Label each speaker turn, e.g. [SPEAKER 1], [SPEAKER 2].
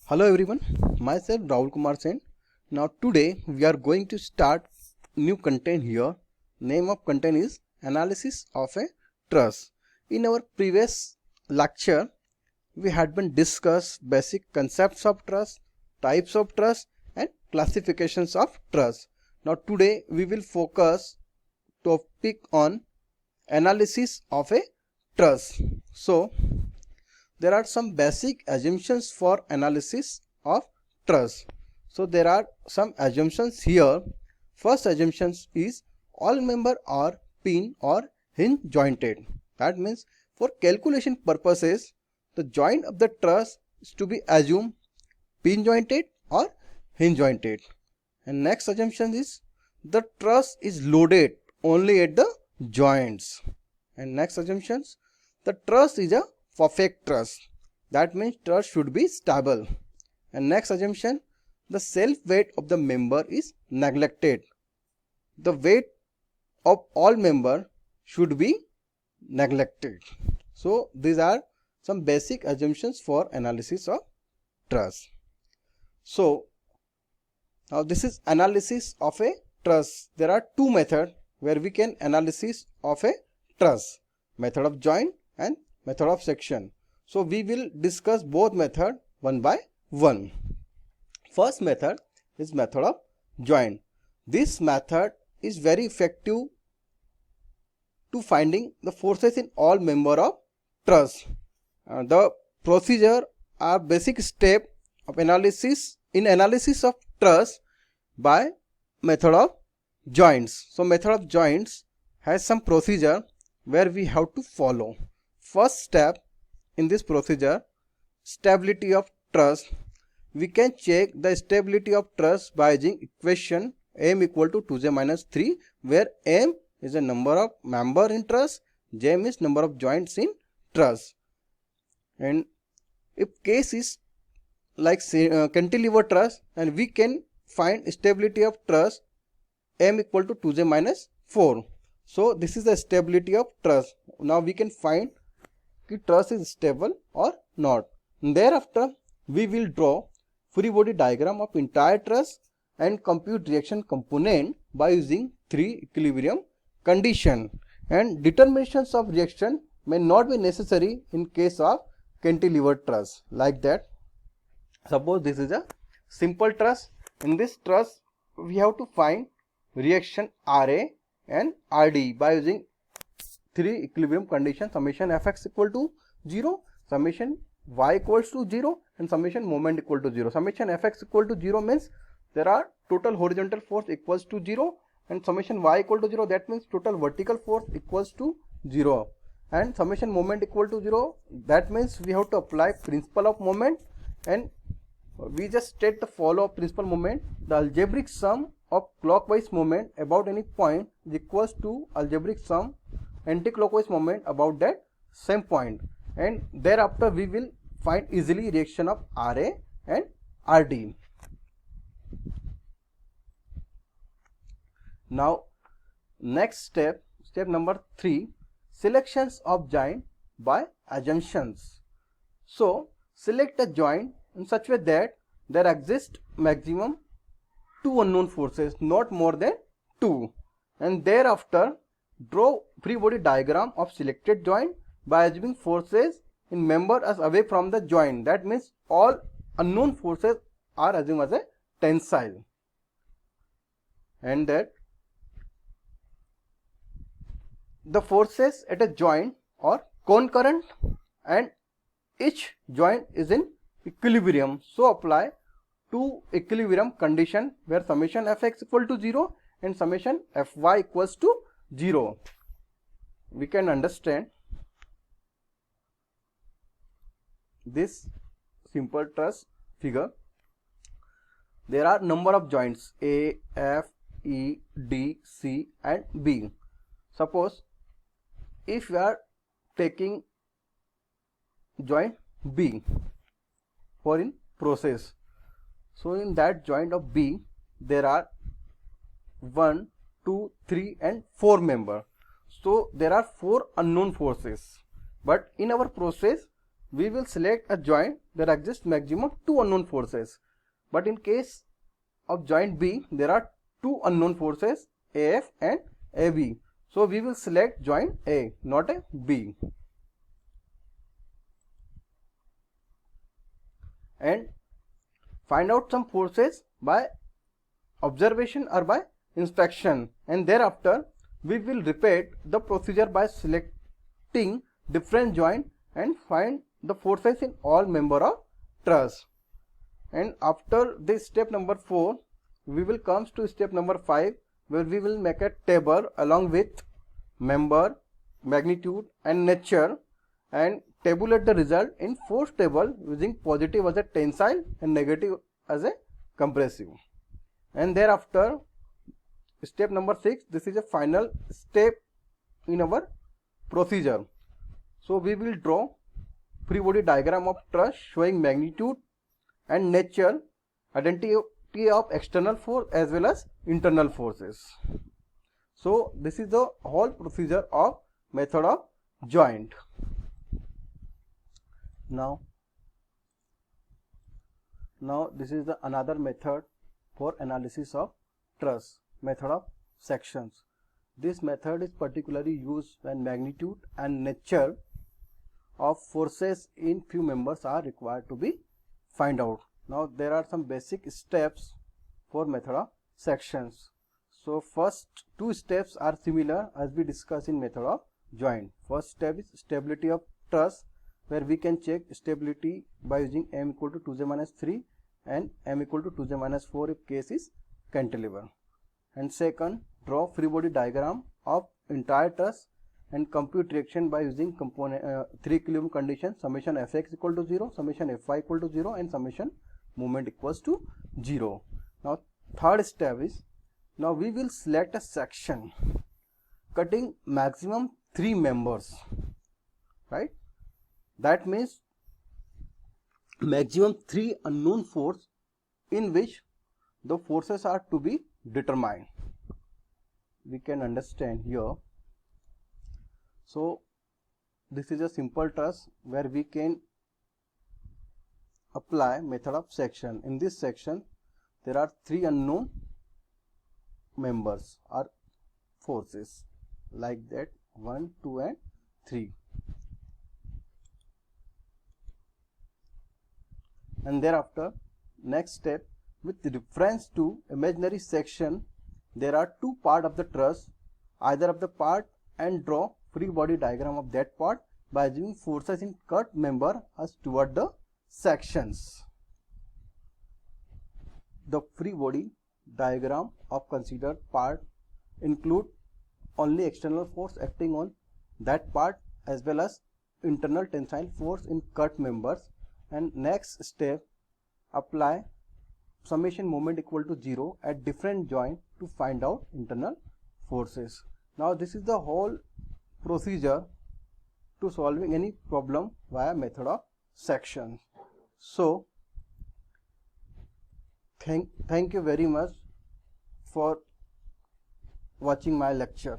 [SPEAKER 1] Hello everyone, myself Rahul Kumar Sen. Now today we are going to start new content here. Name of content is Analysis of a Truss. In our previous lecture, we had been discussed basic concepts of truss, types of truss and classifications of truss. Now today we will focus topic on analysis of a truss. So there are some basic assumptions for analysis of truss. So there are some assumptions here. First assumption is all member are pin or hinge jointed. That means for calculation purposes, the joint of the truss is to be assumed pin jointed or hinge jointed. And next assumption is the truss is loaded only at the joints. And next assumptions, the truss is a perfect truss. That means truss should be stable. And next assumption, the self weight of the member is neglected. The weight of all member should be neglected. So these are some basic assumptions for analysis of truss. So now this is analysis of a truss. There are two methods where we can analysis of a truss, method of joint and method of section. So we will discuss both method one by one. First method is method of joint. This method is very effective to finding the forces in all member of truss. The procedure are basic step of analysis in analysis of truss by method of joints. So method of joints has some procedure where we have to follow. First step in this procedure, stability of truss. We can check the stability of truss by using equation m equal to 2j minus 3, where m is the number of member in truss, j is number of joints in truss. And if case is like cantilever truss, and we can find stability of truss m equal to 2j minus 4. So this is the stability of truss. Now we can find if truss is stable or not. Thereafter we will draw free body diagram of entire truss and compute reaction component by using 3 equilibrium condition, and determinations of reaction may not be necessary in case of cantilever truss. Like that, suppose this is a simple truss. In this truss we have to find reaction Ra and Rd by using 3 equilibrium condition, summation fx equal to 0, summation y equals to 0 and summation moment equal to 0. Summation fx equal to 0 means there are total horizontal force equals to 0, and summation y equal to 0, that means total vertical force equals to 0, and summation moment equal to 0, that means we have to apply principle of moment, and we just state the follow of principal moment. The algebraic sum of clockwise moment about any point is equals to algebraic sum anti-clockwise moment about that same point, and thereafter we will find easily reaction of Ra and Rd. Now next step number 3, selections of joint by assumptions. So select a joint in such way that there exist maximum 2 unknown forces, not more than 2, and thereafter draw free body diagram of selected joint by assuming forces in member as away from the joint. That means all unknown forces are assumed as a tensile, and that the forces at a joint are concurrent and each joint is in equilibrium. So apply 2 equilibrium condition where summation fx equal to 0 and summation fy equals to 0. We can understand this simple truss figure. There are number of joints A, F, E, D, C and B. Suppose if we are taking joint B for in process, so in that joint of B there are 1, 2, 3 and 4 member. So there are 4 unknown forces, but in our process we will select a joint that exists maximum 2 unknown forces. But in case of joint B, there are 2 unknown forces, AF and AB. So we will select joint A, not a B. And find out some forces by observation or by inspection, and thereafter we will repeat the procedure by selecting different joint and find the forces in all member of truss. And after this step number 4, we will come to step number 5, where we will make a table along with member, magnitude and nature, and tabulate the result in force table using positive as a tensile and negative as a compressive. And thereafter step number 6, this is a final step in our procedure. So we will draw free body diagram of truss showing magnitude and nature, identity of external force as well as internal forces. So this is the whole procedure of method of joint. Now this is the another method for analysis of truss, method of sections. This method is particularly used when magnitude and nature of forces in few members are required to be find out. Now there are some basic steps for method of sections. So first 2 steps are similar as we discussed in method of joint. First step is stability of truss, where we can check stability by using m equal to 2j minus 3 and m equal to 2j minus 4 if case is cantilever. And second, draw free body diagram of entire truss and compute reaction by using component 3 equilibrium condition, summation fx equal to 0, summation fy equal to 0 and summation moment equals to 0. Now third step is, now we will select a section cutting maximum 3 members, right? That means maximum 3 unknown force in which the forces are to be determined. We can understand here. So this is a simple truss where we can apply method of section. In this section there are 3 unknown members or forces like that, 1, 2 and 3. And thereafter next step, with reference to imaginary section, there are 2 parts of the truss, either of the part, and draw free body diagram of that part by assuming forces in cut member as toward the sections. The free body diagram of considered part include only external force acting on that part as well as internal tensile force in cut members. And next step, apply summation moment equal to 0 at different joint to find out internal forces. Now this is the whole procedure to solving any problem via method of section. So thank you very much for watching my lecture.